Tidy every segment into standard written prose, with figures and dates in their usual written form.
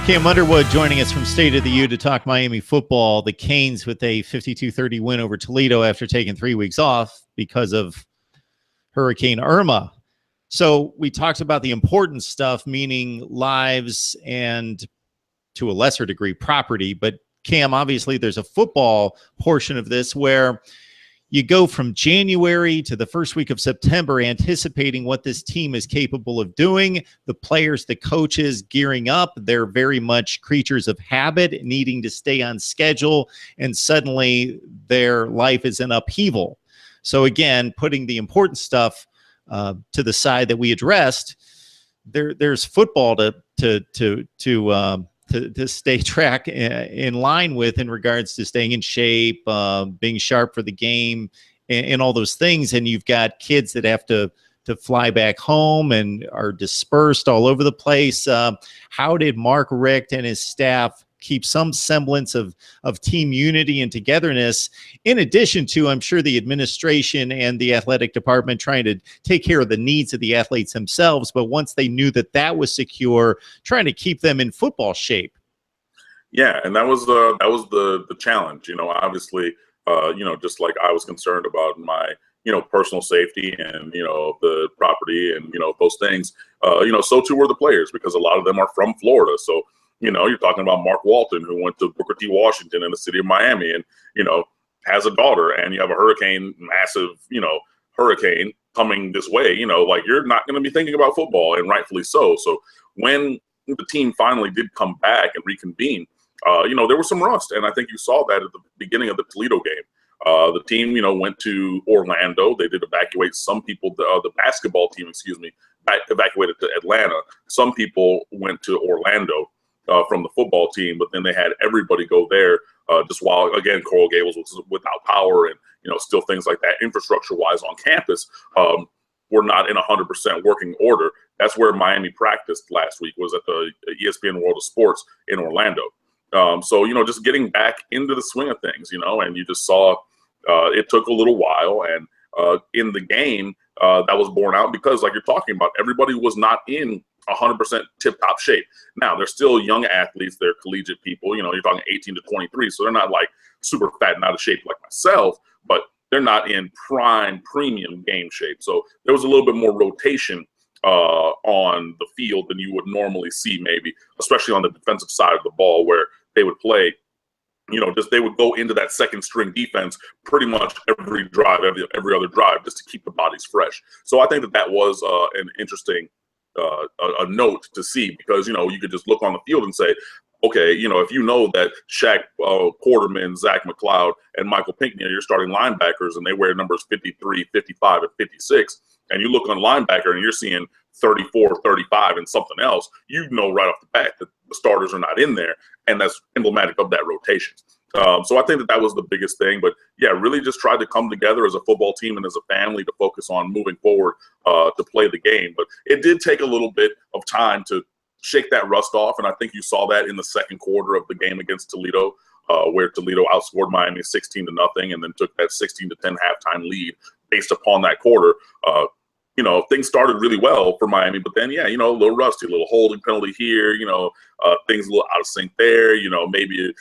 Cam Underwood joining us from State of the U to talk Miami football. The Canes with a 52-30 win over Toledo after taking 3 weeks off because of Hurricane Irma. So we talked about the important stuff, meaning lives and to a lesser degree property. But Cam, obviously there's a football portion of this where you go from January to the first week of September anticipating what this team is capable of doing. The players, the coaches gearing up. They're very much creatures of habit, needing to stay on schedule, and suddenly their life is in upheaval. So again, putting the important stuff to the side that we addressed, there's football to stay track in line with in regards to staying in shape, being sharp for the game, and all those things. And you've got kids that have to fly back home and are dispersed all over the place. How did Mark Richt and his staff keep some semblance of team unity and togetherness, in addition to, I'm sure, the administration and the athletic department trying to take care of the needs of the athletes themselves, but once they knew that was secure, trying to keep them in football shape? Yeah, and that was the challenge. Obviously, just like I was concerned about my personal safety and the property and those things. So too were the players, because a lot of them are from Florida. So you're talking about Mark Walton, who went to Booker T. Washington in the city of Miami, and has a daughter, and you have a massive hurricane coming this way. You're not going to be thinking about football, and rightfully so. So when the team finally did come back and reconvene, there was some rust, and I think you saw that at the beginning of the Toledo game. The team, went to Orlando. They did evacuate some people. The basketball team, evacuated to Atlanta. Some people went to Orlando from the football team, but then they had everybody go there just while, again, Coral Gables was without power and, still things like that. Infrastructure-wise on campus, were not in 100% working order. That's where Miami practiced last week, was at the ESPN World of Sports in Orlando. So, just getting back into the swing of things, and you just saw it took a little while. And in the game, that was borne out because, like you're talking about, everybody was not in 100% tip-top shape. Now, they're still young athletes. They're collegiate people. You're talking 18 to 23. So they're not like super fat and out of shape like myself, but they're not in prime premium game shape. So there was a little bit more rotation on the field than you would normally see, maybe, especially on the defensive side of the ball, where they would play, they would go into that second string defense pretty much every drive, every other drive, just to keep the bodies fresh. So I think that was an interesting a note to see, because, you could just look on the field and say, okay, if that Shaq Quarterman, Zach McLeod, and Michael Pinckney are your starting linebackers, and they wear numbers 53, 55, and 56, and you look on linebacker and you're seeing 34, 35, and something else, right off the bat that the starters are not in there, and that's emblematic of that rotation. So I think that was the biggest thing. But yeah, really just tried to come together as a football team and as a family to focus on moving forward to play the game. But it did take a little bit of time to shake that rust off, and I think you saw that in the second quarter of the game against Toledo, where Toledo outscored Miami 16-0 and then took that 16-10 halftime lead based upon that quarter. Things started really well for Miami, but then, a little rusty, a little holding penalty here, things a little out of sync there, maybe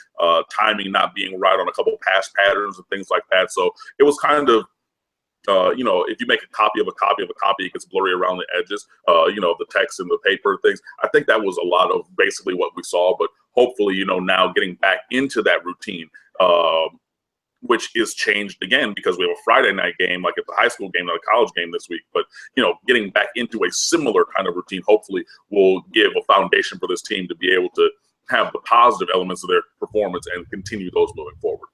timing not being right on a couple pass patterns and things like that. So it was kind of, if you make a copy of a copy of a copy, it gets blurry around the edges, the text and the paper things. I think that was a lot of basically what we saw, but hopefully, now getting back into that routine, which is changed again because we have a Friday night game, like at the high school game, not a college game this week. But, getting back into a similar kind of routine, hopefully will give a foundation for this team to be able to have the positive elements of their performance and continue those moving forward.